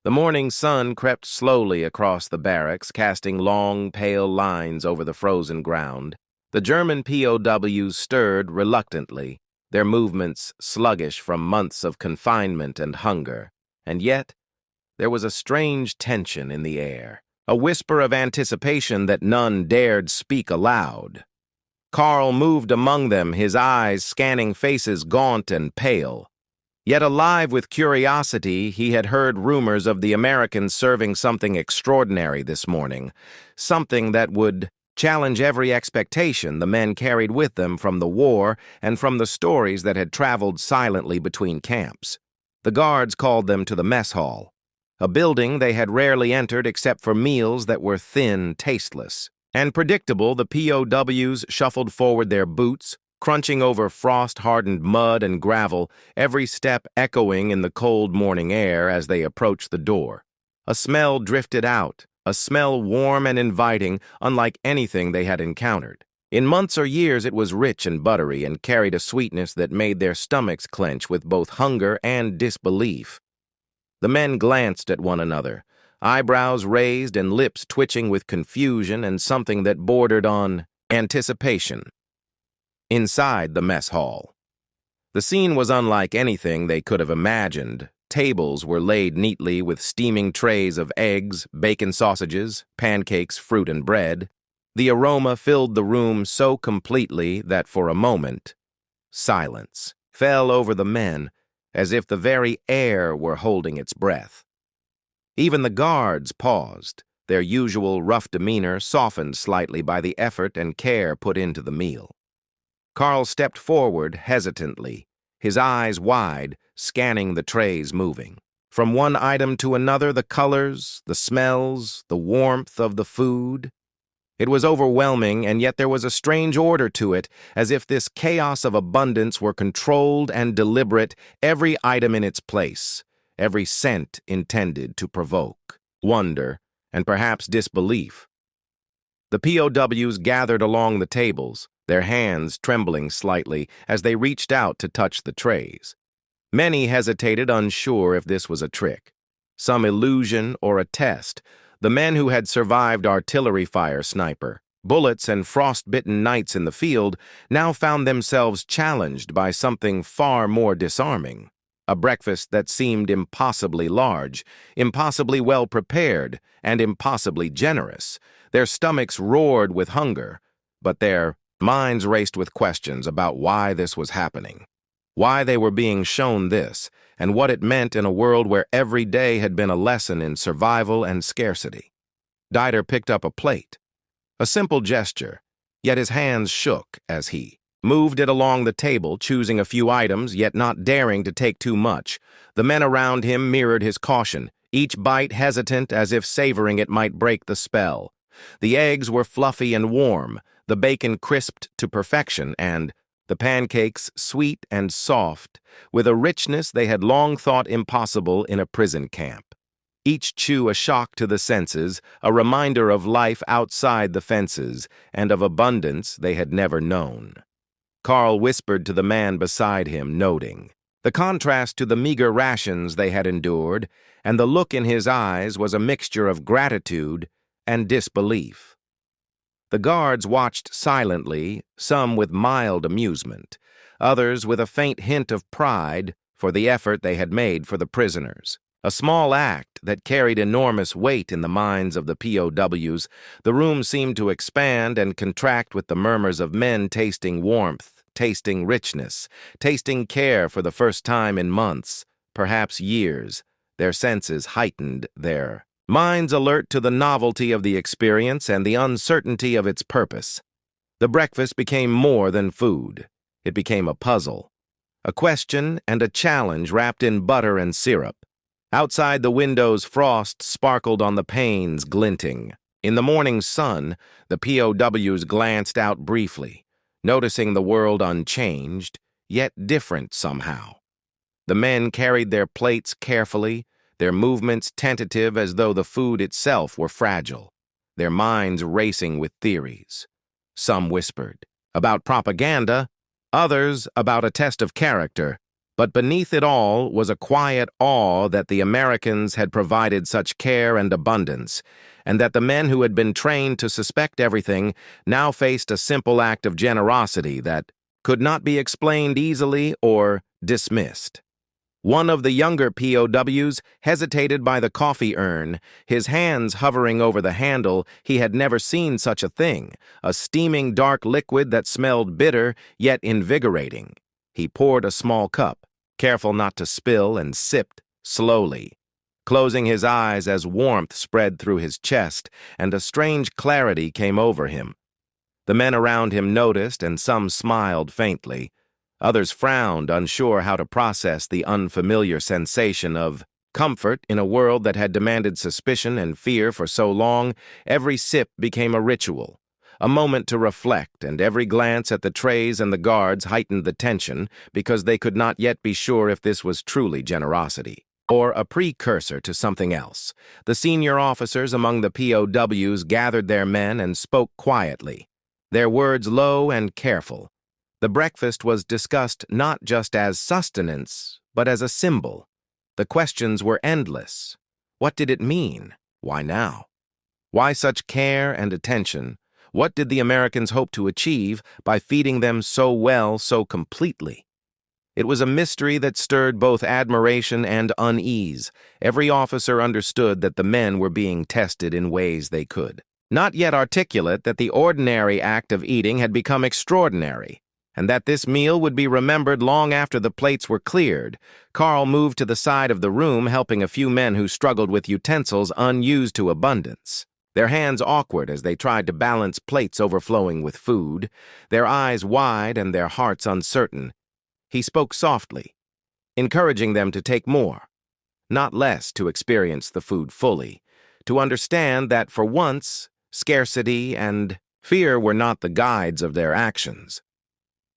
The morning sun crept slowly across the barracks, casting long, pale lines over the frozen ground. The German POWs stirred reluctantly, their movements sluggish from months of confinement and hunger. And yet, there was a strange tension in the air, a whisper of anticipation that none dared speak aloud. Carl moved among them, his eyes scanning faces gaunt and pale. Yet alive with curiosity, he had heard rumors of the Americans serving something extraordinary this morning, something that would challenge every expectation the men carried with them from the war and from the stories that had traveled silently between camps. The guards called them to the mess hall, a building they had rarely entered except for meals that were thin, tasteless. And predictable, the POWs shuffled forward their boots, crunching over frost-hardened mud and gravel, every step echoing in the cold morning air as they approached the door. A smell drifted out, a smell warm and inviting, unlike anything they had encountered. In months or years it was rich and buttery and carried a sweetness that made their stomachs clench with both hunger and disbelief. The men glanced at one another, eyebrows raised and lips twitching with confusion and something that bordered on anticipation. Inside the mess hall, the scene was unlike anything they could have imagined. Tables were laid neatly with steaming trays of eggs, bacon sausages, pancakes, fruit, and bread. The aroma filled the room so completely that for a moment, silence fell over the men as if the very air were holding its breath. Even the guards paused, their usual rough demeanor softened slightly by the effort and care put into the meal. Carl stepped forward hesitantly, his eyes wide, scanning the trays moving. From one item to another, the colors, the smells, the warmth of the food. It was overwhelming, and yet there was a strange order to it, as if this chaos of abundance were controlled and deliberate, every item in its place, every scent intended to provoke wonder and perhaps disbelief. The POWs gathered along the tables, their hands trembling slightly as they reached out to touch the trays. Many hesitated, unsure if this was a trick, some illusion or a test. The men who had survived artillery fire, sniper, bullets, and frost-bitten nights in the field now found themselves challenged by something far more disarming. A breakfast that seemed impossibly large, impossibly well prepared, and impossibly generous. Their stomachs roared with hunger, but their minds raced with questions about why this was happening, why they were being shown this, and what it meant in a world where every day had been a lesson in survival and scarcity. Dieter picked up a plate, a simple gesture, yet his hands shook as he moved it along the table, choosing a few items, yet not daring to take too much. The men around him mirrored his caution, each bite hesitant as if savoring it might break the spell. The eggs were fluffy and warm, the bacon crisped to perfection, and the pancakes sweet and soft, with a richness they had long thought impossible in a prison camp. Each chew a shock to the senses, a reminder of life outside the fences, and of abundance they had never known. Carl whispered to the man beside him, noting the contrast to the meager rations they had endured, and the look in his eyes was a mixture of gratitude and disbelief. The guards watched silently, some with mild amusement, others with a faint hint of pride for the effort they had made for the prisoners. A small act that carried enormous weight in the minds of the POWs. The room seemed to expand and contract with the murmurs of men tasting warmth, tasting richness, tasting care for the first time in months, perhaps years, their senses heightened, their minds alert to the novelty of the experience and the uncertainty of its purpose. The breakfast became more than food. It became a puzzle, a question and a challenge wrapped in butter and syrup. Outside the windows, frost sparkled on the panes, glinting. In the morning sun, the POWs glanced out briefly, noticing the world unchanged, yet different somehow. The men carried their plates carefully, their movements tentative as though the food itself were fragile, their minds racing with theories. Some whispered about propaganda, others about a test of character. But beneath it all was a quiet awe that the Americans had provided such care and abundance, and that the men who had been trained to suspect everything now faced a simple act of generosity that could not be explained easily or dismissed. One of the younger POWs hesitated by the coffee urn, his hands hovering over the handle. He had never seen such a thing, a steaming dark liquid that smelled bitter yet invigorating. He poured a small cup, careful not to spill, and sipped slowly, closing his eyes as warmth spread through his chest and a strange clarity came over him. The men around him noticed, and some smiled faintly. Others frowned, unsure how to process the unfamiliar sensation of comfort in a world that had demanded suspicion and fear for so long. Every sip became a ritual, a moment to reflect, and every glance at the trays and the guards heightened the tension because they could not yet be sure if this was truly generosity or a precursor to something else. The senior officers among the POWs gathered their men and spoke quietly, their words low and careful. The breakfast was discussed not just as sustenance, but as a symbol. The questions were endless. What did it mean? Why now? Why such care and attention? What did the Americans hope to achieve by feeding them so well, so completely? It was a mystery that stirred both admiration and unease. Every officer understood that the men were being tested in ways they could not yet articulate, that the ordinary act of eating had become extraordinary, and that this meal would be remembered long after the plates were cleared. Carl moved to the side of the room, helping a few men who struggled with utensils unused to abundance, their hands awkward as they tried to balance plates overflowing with food, their eyes wide and their hearts uncertain. He spoke softly, encouraging them to take more, not less, to experience the food fully, to understand that for once, scarcity and fear were not the guides of their actions.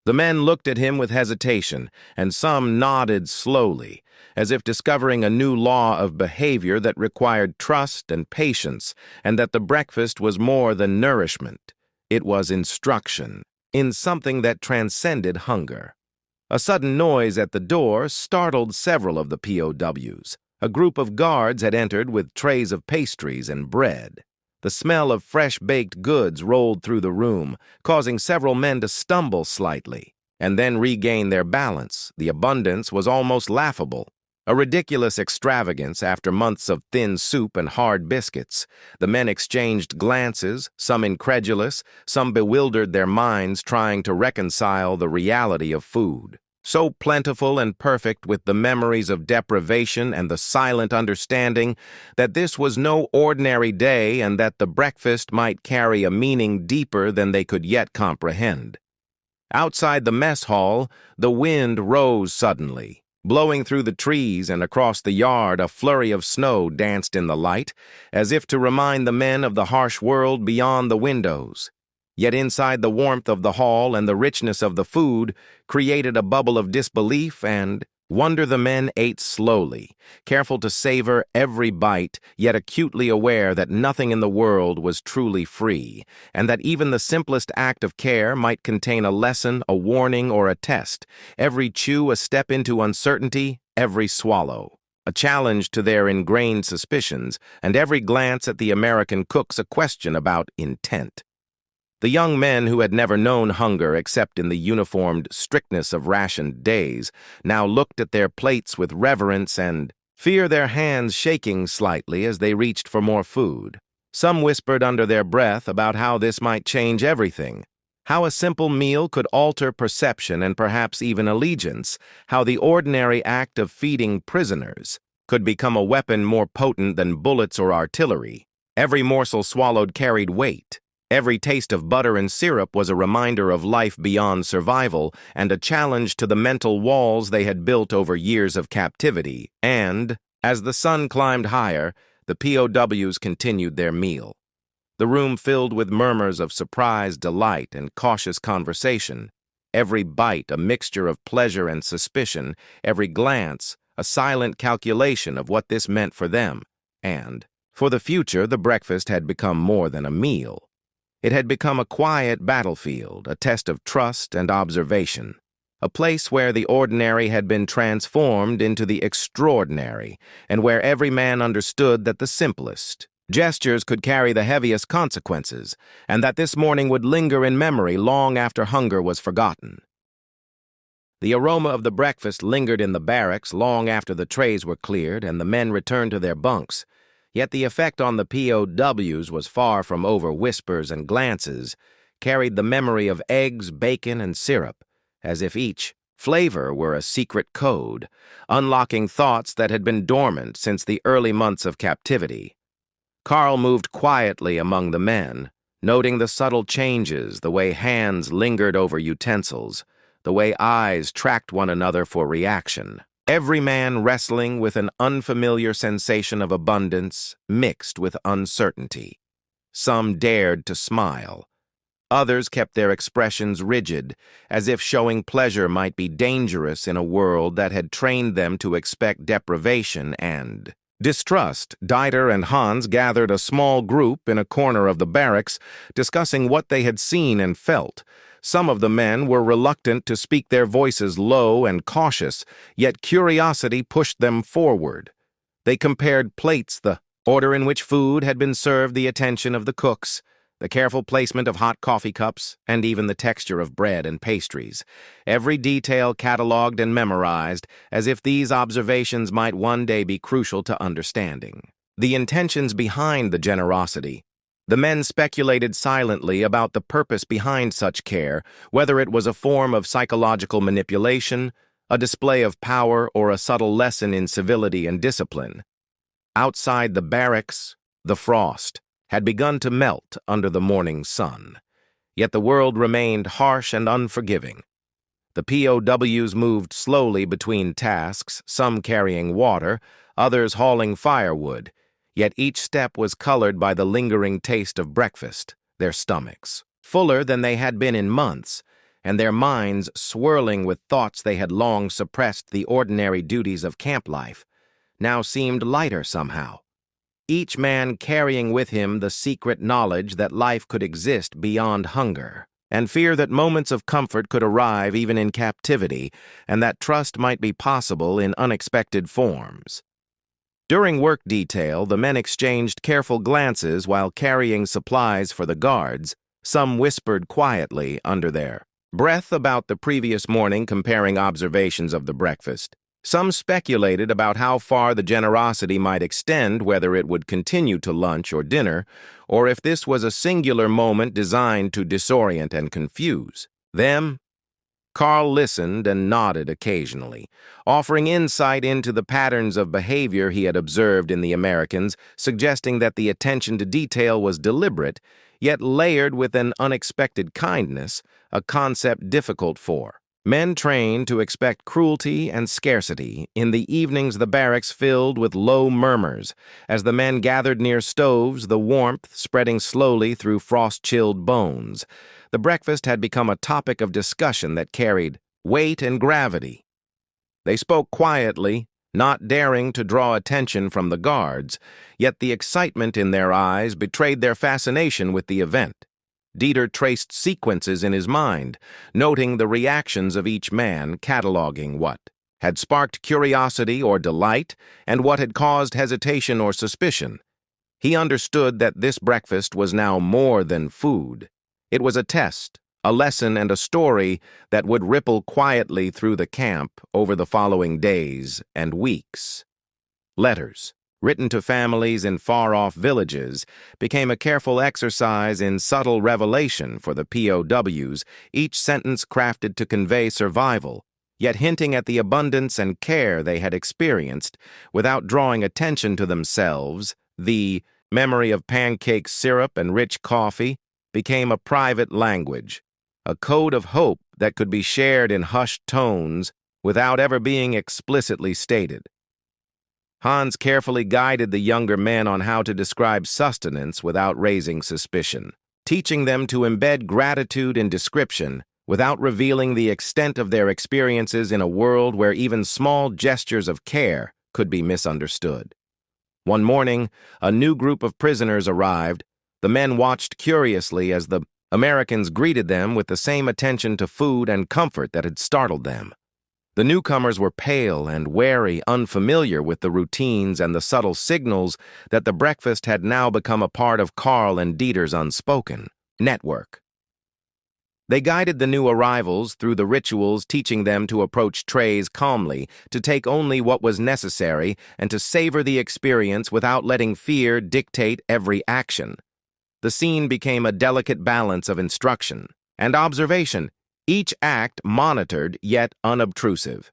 The men looked at him with hesitation, and some nodded slowly, as if discovering a new law of behavior that required trust and patience, and that the breakfast was more than nourishment. It was instruction, in something that transcended hunger. A sudden noise at the door startled several of the POWs. A group of guards had entered with trays of pastries and bread. The smell of fresh-baked goods rolled through the room, causing several men to stumble slightly, and then regain their balance. The abundance was almost laughable, a ridiculous extravagance after months of thin soup and hard biscuits. The men exchanged glances, some incredulous, some bewildered, their minds trying to reconcile the reality of food, so plentiful and perfect with the memories of deprivation and the silent understanding that this was no ordinary day and that the breakfast might carry a meaning deeper than they could yet comprehend. Outside the mess hall, the wind rose suddenly. Blowing through the trees and across the yard, a flurry of snow danced in the light, as if to remind the men of the harsh world beyond the windows. Yet inside, the warmth of the hall and the richness of the food created a bubble of disbelief and wonder. The men ate slowly, careful to savor every bite, yet acutely aware that nothing in the world was truly free, and that even the simplest act of care might contain a lesson, a warning, or a test. Every chew a step into uncertainty, every swallow a challenge to their ingrained suspicions, and every glance at the American cooks a question about intent. The young men who had never known hunger except in the uniformed strictness of rationed days now looked at their plates with reverence and fear, their hands shaking slightly as they reached for more food. Some whispered under their breath about how this might change everything, how a simple meal could alter perception and perhaps even allegiance, how the ordinary act of feeding prisoners could become a weapon more potent than bullets or artillery. Every morsel swallowed carried weight. Every taste of butter and syrup was a reminder of life beyond survival and a challenge to the mental walls they had built over years of captivity. And, as the sun climbed higher, the POWs continued their meal. The room filled with murmurs of surprised delight and cautious conversation. Every bite a mixture of pleasure and suspicion, every glance a silent calculation of what this meant for them. And, for the future, the breakfast had become more than a meal. It had become a quiet battlefield, a test of trust and observation. a place where the ordinary had been transformed into the extraordinary, and where every man understood that the simplest gestures could carry the heaviest consequences, and that this morning would linger in memory long after hunger was forgotten. The aroma of the breakfast lingered in the barracks long after the trays were cleared and the men returned to their bunks, yet the effect on the POWs was far from over whispers and glances, carried the memory of eggs, bacon, and syrup, as if each flavor were a secret code, unlocking thoughts that had been dormant since the early months of captivity. Carl moved quietly among the men, noting the subtle changes, the way hands lingered over utensils, the way eyes tracked one another for reaction. Every man wrestling with an unfamiliar sensation of abundance mixed with uncertainty. Some dared to smile. Others kept their expressions rigid, as if showing pleasure might be dangerous in a world that had trained them to expect deprivation and distrust. Dieter and Hans gathered a small group in a corner of the barracks, discussing what they had seen and felt. Some of the men were reluctant to speak, their voices low and cautious, yet curiosity pushed them forward. They compared plates, the order in which food had been served, the attention of the cooks, the careful placement of hot coffee cups, and even the texture of bread and pastries. Every detail catalogued and memorized, as if these observations might one day be crucial to understanding the intentions behind the generosity. The men speculated silently about the purpose behind such care, whether it was a form of psychological manipulation, a display of power, or a subtle lesson in civility and discipline. Outside the barracks, the frost had begun to melt under the morning sun, yet the world remained harsh and unforgiving. The POWs moved slowly between tasks, some carrying water, others hauling firewood, yet each step was colored by the lingering taste of breakfast, their stomachs fuller than they had been in months, and their minds swirling with thoughts they had long suppressed. The ordinary duties of camp life now seemed lighter somehow, each man carrying with him the secret knowledge that life could exist beyond hunger, and fear that moments of comfort could arrive even in captivity, and that trust might be possible in unexpected forms. During work detail, the men exchanged careful glances while carrying supplies for the guards. Some whispered quietly under their breath about the previous morning, comparing observations of the breakfast. Some speculated about how far the generosity might extend, whether it would continue to lunch or dinner, or if this was a singular moment designed to disorient and confuse them. Carl listened and nodded occasionally, offering insight into the patterns of behavior he had observed in the Americans, suggesting that the attention to detail was deliberate, yet layered with an unexpected kindness, a concept difficult for men trained to expect cruelty and scarcity. In the evenings, the barracks filled with low murmurs. As the men gathered near stoves, the warmth spreading slowly through frost-chilled bones. The breakfast had become a topic of discussion that carried weight and gravity. They spoke quietly, not daring to draw attention from the guards, yet the excitement in their eyes betrayed their fascination with the event. Dieter traced sequences in his mind, noting the reactions of each man, cataloging what had sparked curiosity or delight and what had caused hesitation or suspicion. He understood that this breakfast was now more than food. It was a test, a lesson, and a story that would ripple quietly through the camp over the following days and weeks. Letters, written to families in far-off villages, became a careful exercise in subtle revelation for the POWs, each sentence crafted to convey survival, yet hinting at the abundance and care they had experienced without drawing attention to themselves. The memory of pancake syrup and rich coffee became a private language, a code of hope that could be shared in hushed tones without ever being explicitly stated. Hans carefully guided the younger men on how to describe sustenance without raising suspicion, teaching them to embed gratitude in description without revealing the extent of their experiences in a world where even small gestures of care could be misunderstood. One morning, a new group of prisoners arrived. The men watched curiously as the Americans greeted them with the same attention to food and comfort that had startled them. The newcomers were pale and wary, unfamiliar with the routines and the subtle signals that the breakfast had now become a part of Carl and Dieter's unspoken network. They guided the new arrivals through the rituals, teaching them to approach trays calmly, to take only what was necessary, and to savor the experience without letting fear dictate every action. The scene became a delicate balance of instruction and observation, each act monitored yet unobtrusive.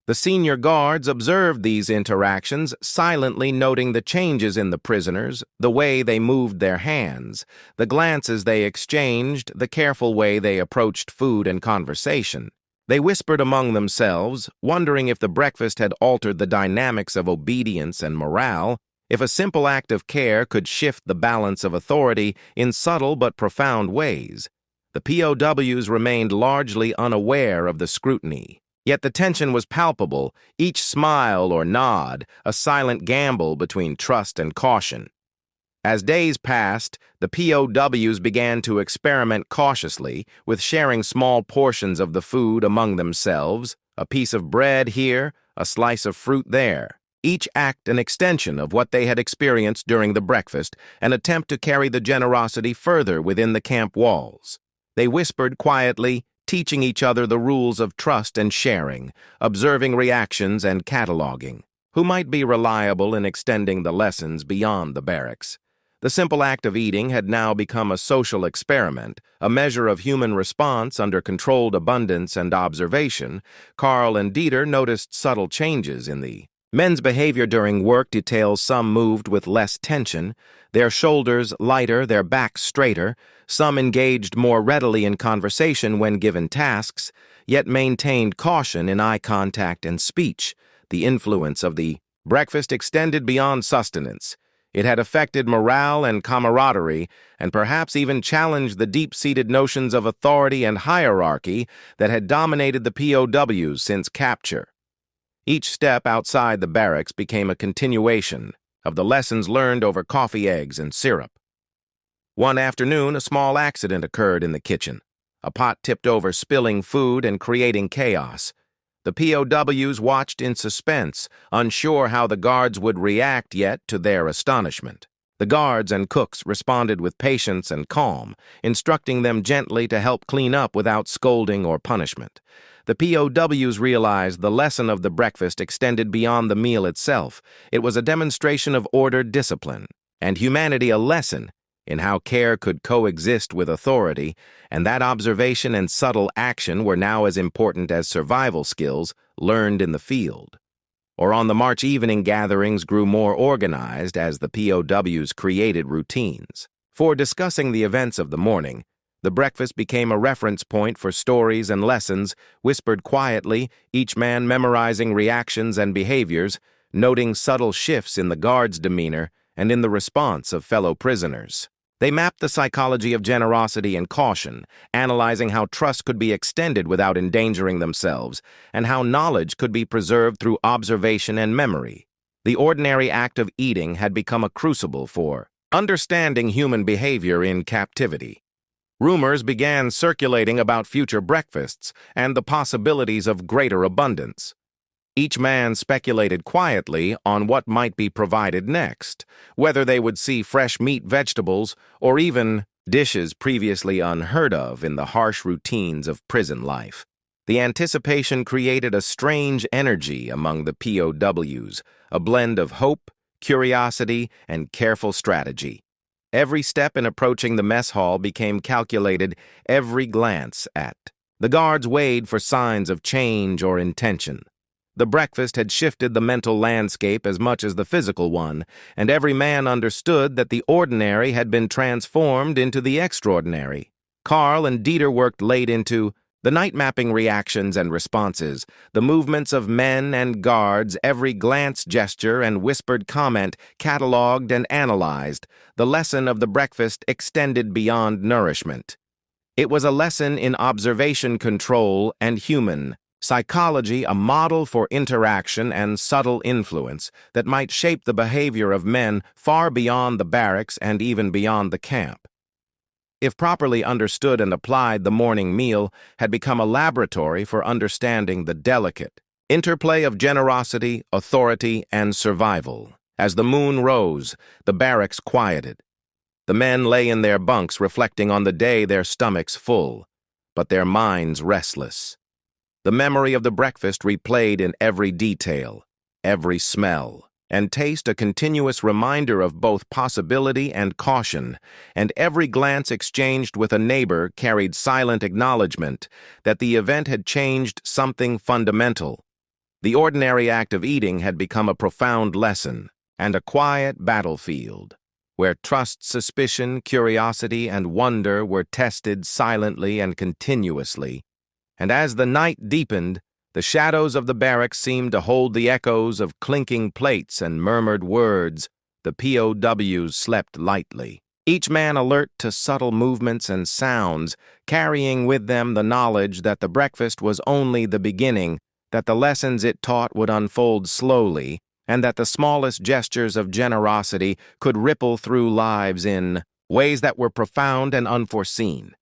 The senior guards observed these interactions, silently noting the changes in the prisoners, the way they moved their hands, the glances they exchanged, the careful way they approached food and conversation. They whispered among themselves, wondering if the breakfast had altered the dynamics of obedience and morale, if a simple act of care could shift the balance of authority in subtle but profound ways. The POWs remained largely unaware of the scrutiny. Yet the tension was palpable, each smile or nod a silent gamble between trust and caution. As days passed, the POWs began to experiment cautiously, with sharing small portions of the food among themselves, a piece of bread here, a slice of fruit there. Each act an extension of what they had experienced during the breakfast, an attempt to carry the generosity further within the camp walls. They whispered quietly, teaching each other the rules of trust and sharing, observing reactions and cataloging, who might be reliable in extending the lessons beyond the barracks. The simple act of eating had now become a social experiment, a measure of human response under controlled abundance and observation. Carl and Dieter noticed subtle changes in the men's behavior during work. Details: some moved with less tension, their shoulders lighter, their backs straighter. Some engaged more readily in conversation when given tasks, yet maintained caution in eye contact and speech. The influence of the breakfast extended beyond sustenance. It had affected morale and camaraderie, and perhaps even challenged the deep-seated notions of authority and hierarchy that had dominated the POWs since capture. Each step outside the barracks became a continuation of the lessons learned over coffee, eggs, and syrup. One afternoon, a small accident occurred in the kitchen. A pot tipped over, spilling food and creating chaos. The POWs watched in suspense, unsure how the guards would react, yet, to their astonishment, the guards and cooks responded with patience and calm, instructing them gently to help clean up without scolding or punishment. The POWs realized the lesson of the breakfast extended beyond the meal itself. It was a demonstration of ordered discipline, and humanity, a lesson in how care could coexist with authority, and that observation and subtle action were now as important as survival skills learned in the field. Or on the march, evening gatherings grew more organized as the POWs created routines. For discussing the events of the morning, the breakfast became a reference point for stories and lessons, whispered quietly, each man memorizing reactions and behaviors, noting subtle shifts in the guards' demeanor and in the response of fellow prisoners. They mapped the psychology of generosity and caution, analyzing how trust could be extended without endangering themselves, and how knowledge could be preserved through observation and memory. The ordinary act of eating had become a crucible for understanding human behavior in captivity. Rumors began circulating about future breakfasts and the possibilities of greater abundance. Each man speculated quietly on what might be provided next, whether they would see fresh meat, vegetables, or even dishes previously unheard of in the harsh routines of prison life. The anticipation created a strange energy among the POWs, a blend of hope, curiosity, and careful strategy. Every step in approaching the mess hall became calculated, every glance at. The guards weighed for signs of change or intention. The breakfast had shifted the mental landscape as much as the physical one, and every man understood that the ordinary had been transformed into the extraordinary. Carl and Dieter worked late into the night, mapping reactions and responses, the movements of men and guards, every glance, gesture, and whispered comment cataloged and analyzed. The lesson of the breakfast extended beyond nourishment. It was a lesson in observation, control, and human psychology, a model for interaction and subtle influence that might shape the behavior of men far beyond the barracks and even beyond the camp. If properly understood and applied, the morning meal had become a laboratory for understanding the delicate interplay of generosity, authority, and survival. As the moon rose, the barracks quieted. The men lay in their bunks reflecting on the day, their stomachs full, but their minds restless. The memory of the breakfast replayed in every detail, every smell, and taste a continuous reminder of both possibility and caution, and every glance exchanged with a neighbor carried silent acknowledgement that the event had changed something fundamental. The ordinary act of eating had become a profound lesson and a quiet battlefield, where trust, suspicion, curiosity, and wonder were tested silently and continuously. And as the night deepened, the shadows of the barracks seemed to hold the echoes of clinking plates and murmured words. The POWs slept lightly, each man alert to subtle movements and sounds, carrying with them the knowledge that the breakfast was only the beginning, that the lessons it taught would unfold slowly, and that the smallest gestures of generosity could ripple through lives in ways that were profound and unforeseen.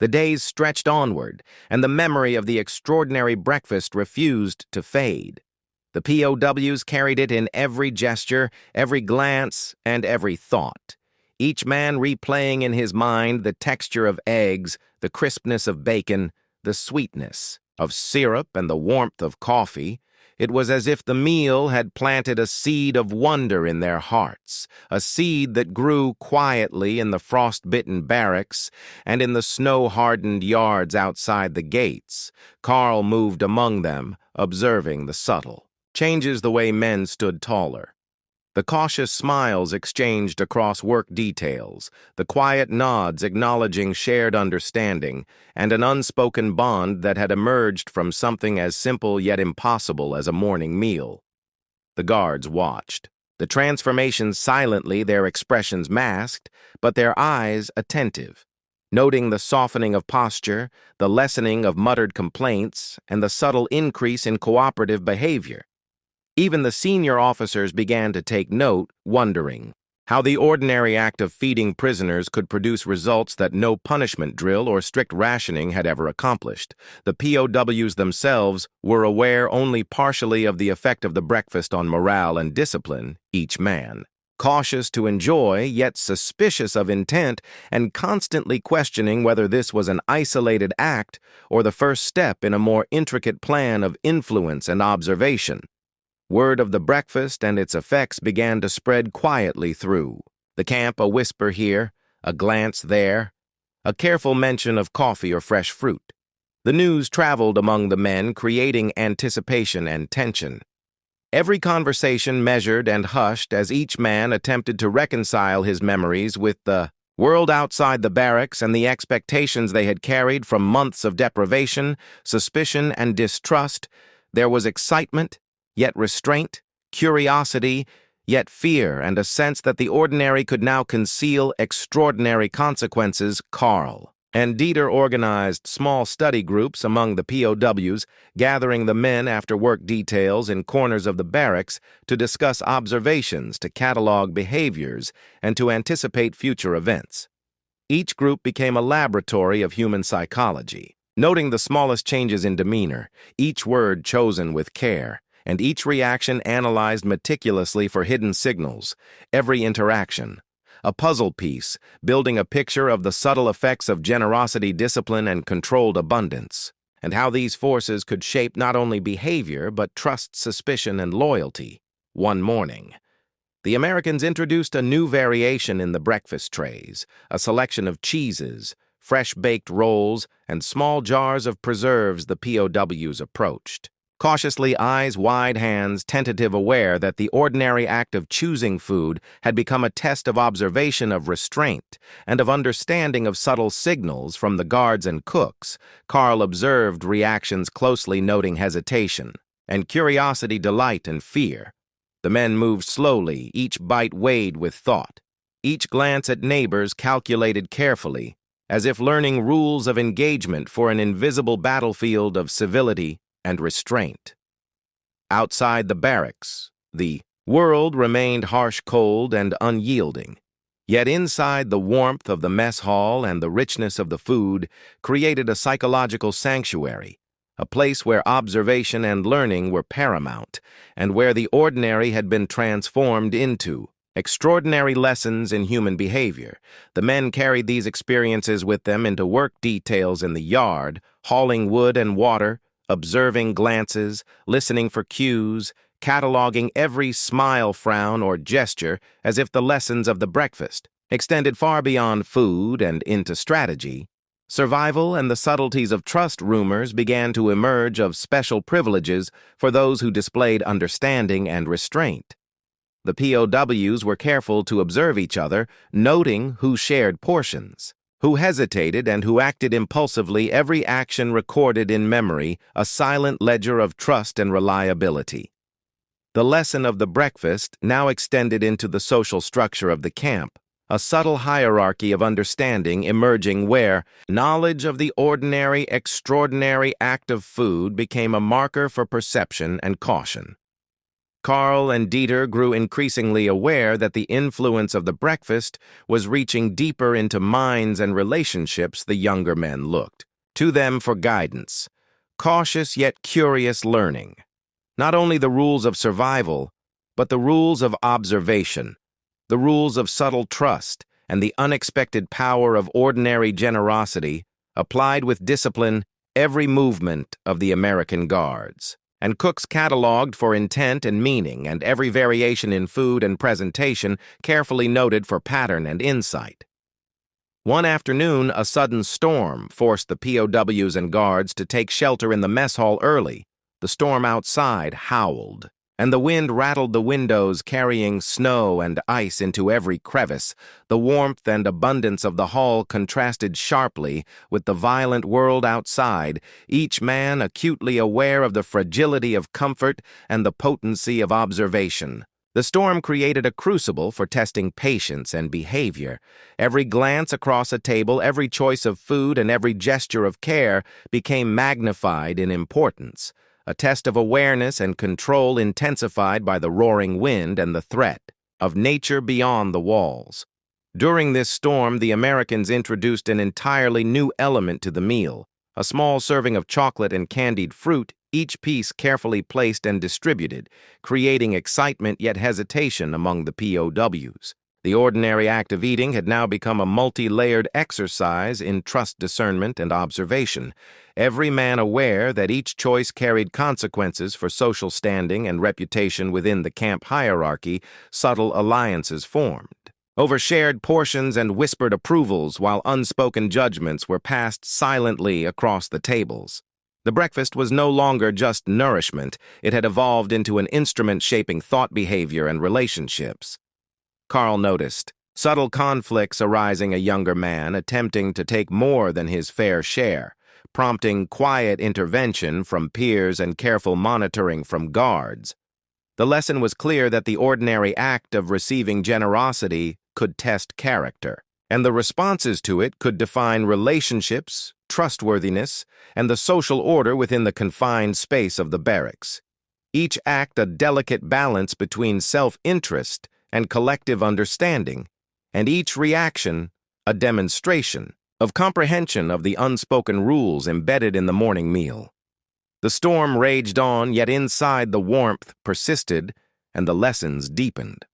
The days stretched onward, and the memory of the extraordinary breakfast refused to fade. The POWs carried it in every gesture, every glance, and every thought, each man replaying in his mind the texture of eggs, the crispness of bacon, the sweetness of syrup, and the warmth of coffee. It was as if the meal had planted a seed of wonder in their hearts, a seed that grew quietly in the frost-bitten barracks and in the snow-hardened yards outside the gates. Carl moved among them, observing the subtle changes, the way men stood taller, the cautious smiles exchanged across work details, the quiet nods acknowledging shared understanding, and an unspoken bond that had emerged from something as simple yet impossible as a morning meal. The guards watched, the transformations silently, their expressions masked, but their eyes attentive, noting the softening of posture, the lessening of muttered complaints, and the subtle increase in cooperative behavior. Even the senior officers began to take note, wondering how the ordinary act of feeding prisoners could produce results that no punishment drill or strict rationing had ever accomplished. The POWs themselves were aware only partially of the effect of the breakfast on morale and discipline, each man cautious to enjoy, yet suspicious of intent, and constantly questioning whether this was an isolated act or the first step in a more intricate plan of influence and observation. Word of the breakfast and its effects began to spread quietly through the camp, a whisper here, a glance there, a careful mention of coffee or fresh fruit. The news traveled among the men, creating anticipation and tension. Every conversation measured and hushed as each man attempted to reconcile his memories with the world outside the barracks and the expectations they had carried from months of deprivation, suspicion, and distrust. There was excitement, yet restraint, curiosity, yet fear, and a sense that the ordinary could now conceal extraordinary consequences. Carl and Dieter organized small study groups among the POWs, gathering the men after work details in corners of the barracks to discuss observations, to catalog behaviors, and to anticipate future events. Each group became a laboratory of human psychology, noting the smallest changes in demeanor, each word chosen with care, and each reaction analyzed meticulously for hidden signals, every interaction a puzzle piece, building a picture of the subtle effects of generosity, discipline, and controlled abundance, and how these forces could shape not only behavior but trust, suspicion, and loyalty. One morning, the Americans introduced a new variation in the breakfast trays, a selection of cheeses, fresh baked rolls, and small jars of preserves. The POWs approached cautiously, eyes wide, hands tentative, aware that the ordinary act of choosing food had become a test of observation, of restraint, and of understanding of subtle signals from the guards and cooks. Carl observed reactions closely, noting hesitation and curiosity, delight, and fear. The men moved slowly, each bite weighed with thought, each glance at neighbors calculated carefully, as if learning rules of engagement for an invisible battlefield of civility and restraint. Outside the barracks, the world remained harsh, cold, and unyielding. Yet inside, the warmth of the mess hall and the richness of the food created a psychological sanctuary, a place where observation and learning were paramount, and where the ordinary had been transformed into extraordinary lessons in human behavior. The men carried these experiences with them into work details in the yard, hauling wood and water, observing glances, listening for cues, cataloging every smile, frown, or gesture as if the lessons of the breakfast extended far beyond food and into strategy. Survival and the subtleties of trust rumors began to emerge of special privileges for those who displayed understanding and restraint. The POWs were careful to observe each other, noting who shared portions, who hesitated, and who acted impulsively, every action recorded in memory, a silent ledger of trust and reliability. The lesson of the breakfast now extended into the social structure of the camp, a subtle hierarchy of understanding emerging where knowledge of the ordinary, extraordinary act of food became a marker for perception and caution. Carl and Dieter grew increasingly aware that the influence of the breakfast was reaching deeper into minds and relationships. The younger men looked to them for guidance, cautious yet curious learning. Not only the rules of survival, but the rules of observation, the rules of subtle trust, and the unexpected power of ordinary generosity applied with discipline every movement of the American Guards. And cooks cataloged for intent and meaning, and every variation in food and presentation carefully noted for pattern and insight. One afternoon, a sudden storm forced the POWs and guards to take shelter in the mess hall early. The storm outside howled, and the wind rattled the windows, carrying snow and ice into every crevice. The warmth and abundance of the hall contrasted sharply with the violent world outside, each man acutely aware of the fragility of comfort and the potency of observation. The storm created a crucible for testing patience and behavior. Every glance across a table, every choice of food, and every gesture of care became magnified in importance. A test of awareness and control intensified by the roaring wind and the threat of nature beyond the walls. During this storm, the Americans introduced an entirely new element to the meal, a small serving of chocolate and candied fruit, each piece carefully placed and distributed, creating excitement yet hesitation among the POWs. The ordinary act of eating had now become a multi-layered exercise in trust, discernment, and observation, every man aware that each choice carried consequences for social standing and reputation within the camp hierarchy. Subtle alliances formed over shared portions and whispered approvals, while unspoken judgments were passed silently across the tables. The breakfast was no longer just nourishment. It had evolved into an instrument shaping thought, behavior, and relationships. Carl noticed subtle conflicts arising, a younger man attempting to take more than his fair share, prompting quiet intervention from peers and careful monitoring from guards. The lesson was clear that the ordinary act of receiving generosity could test character, and the responses to it could define relationships, trustworthiness, and the social order within the confined space of the barracks. Each act a delicate balance between self-interest and collective understanding, and each reaction a demonstration of comprehension of the unspoken rules embedded in the morning meal. The storm raged on, yet inside the warmth persisted and the lessons deepened.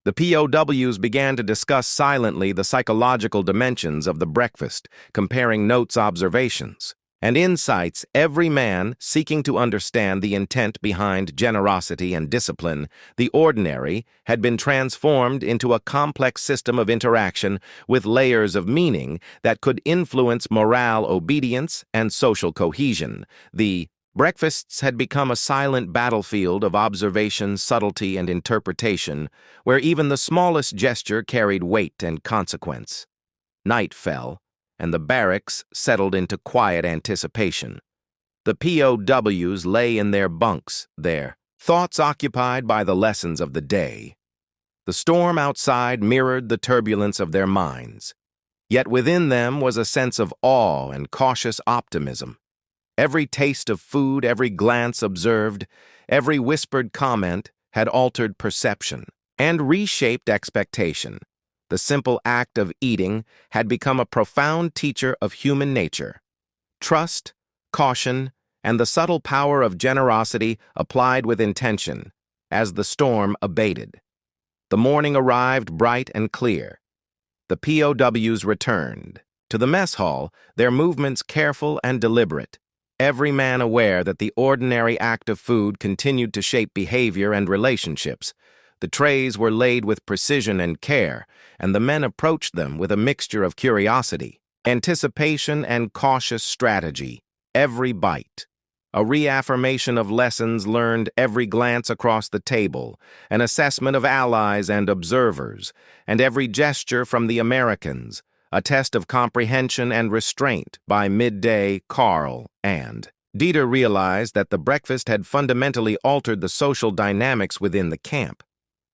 The POWs began to discuss silently the psychological dimensions of the breakfast, comparing notes, observations, and insights, every man seeking to understand the intent behind generosity and discipline. The ordinary had been transformed into a complex system of interaction with layers of meaning that could influence morale, obedience, and social cohesion. The breakfasts had become a silent battlefield of observation, subtlety, and interpretation, where even the smallest gesture carried weight and consequence. Night fell, and the barracks settled into quiet anticipation. The POWs lay in their bunks, their thoughts occupied by the lessons of the day. The storm outside mirrored the turbulence of their minds, yet within them was a sense of awe and cautious optimism. Every taste of food, every glance observed, every whispered comment had altered perception and reshaped expectation. The simple act of eating had become a profound teacher of human nature. Trust, caution, and the subtle power of generosity applied with intention as the storm abated. The morning arrived bright and clear. The POWs returned. To the mess hall, their movements careful and deliberate, every man aware that the ordinary act of food continued to shape behavior and relationships. The trays were laid with precision and care, and the men approached them with a mixture of curiosity, anticipation, and cautious strategy. Every bite, a reaffirmation of lessons learned, every glance across the table, an assessment of allies and observers, and every gesture from the Americans, a test of comprehension and restraint. By midday, Carl and Dieter realized that the breakfast had fundamentally altered the social dynamics within the camp.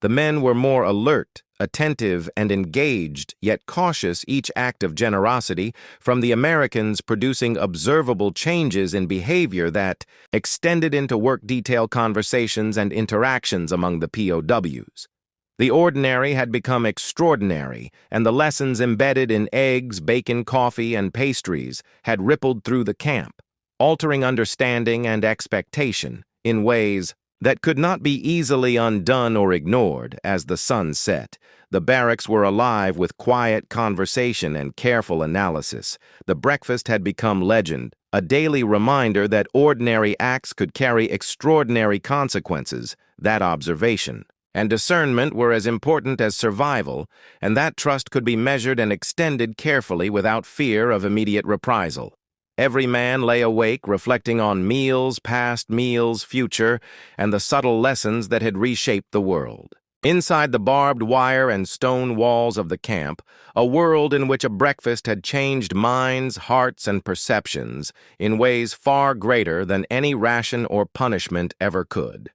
The men were more alert, attentive, and engaged, yet cautious, each act of generosity from the Americans producing observable changes in behavior that extended into work detail conversations and interactions among the POWs. The ordinary had become extraordinary, and the lessons embedded in eggs, bacon, coffee, and pastries had rippled through the camp, altering understanding and expectation in ways that could not be easily undone or ignored. As the sun set, the barracks were alive with quiet conversation and careful analysis. The breakfast had become legend, a daily reminder that ordinary acts could carry extraordinary consequences. That observation and discernment were as important as survival, and that trust could be measured and extended carefully without fear of immediate reprisal. Every man lay awake, reflecting on meals, past meals, future, and the subtle lessons that had reshaped the world. Inside the barbed wire and stone walls of the camp, a world in which a breakfast had changed minds, hearts, and perceptions in ways far greater than any ration or punishment ever could.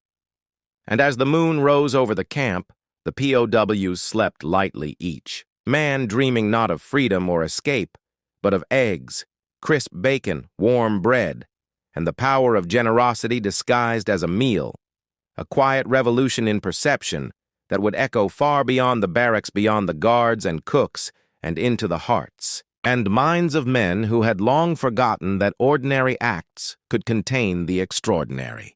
And as the moon rose over the camp, the POWs slept lightly each, man dreaming not of freedom or escape, but of eggs, crisp bacon, warm bread, and the power of generosity disguised as a meal, a quiet revolution in perception that would echo far beyond the barracks, beyond the guards and cooks, and into the hearts and minds of men who had long forgotten that ordinary acts could contain the extraordinary.